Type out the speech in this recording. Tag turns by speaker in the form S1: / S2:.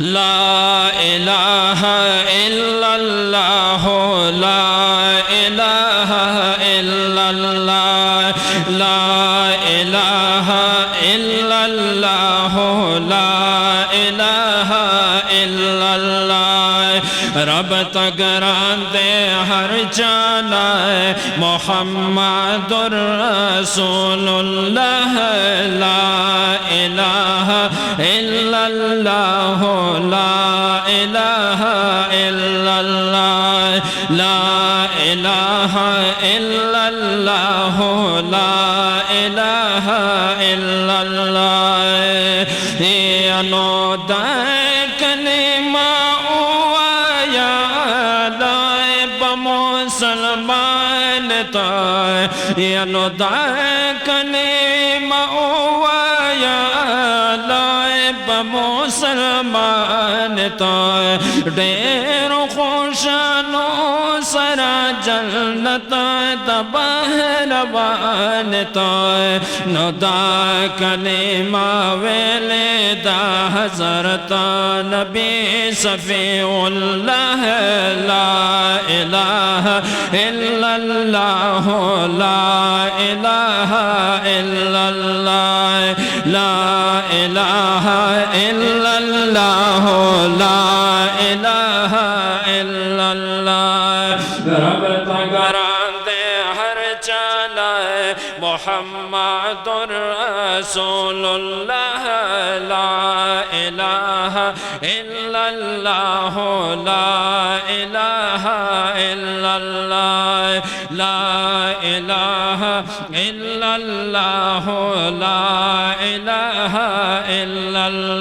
S1: لا الہ الا اللہ لا الہ الا اللہ لا الہ الا اللہ لا الہ الا اللہ رب تگراندے ہر جانا محمد رسول اللہ لا الہ الا اللہ لا الہ الا اللہ لا الہ الا اللہ لا الہ الا اللہ اینو دائے کلمہ اوایا دائے بمسلمان تائے اینو دائے کلمہ اوایا دائے بمسلمان تائے دیر خوشانو سرا جنت بہروان تائے نو دا کلمہ ویلے دا حضرت نبی صفی اللہ لا الہ الا اللہ لا الہ الا اللہ لا الہ الا اللہ لا الہ الا اللہ رب تگراندے ہر چانا محمد رسول اللہ لا الہ الا اللہ لا الہ الا اللہ لا الہ الا اللہ لا الہ الا اللہ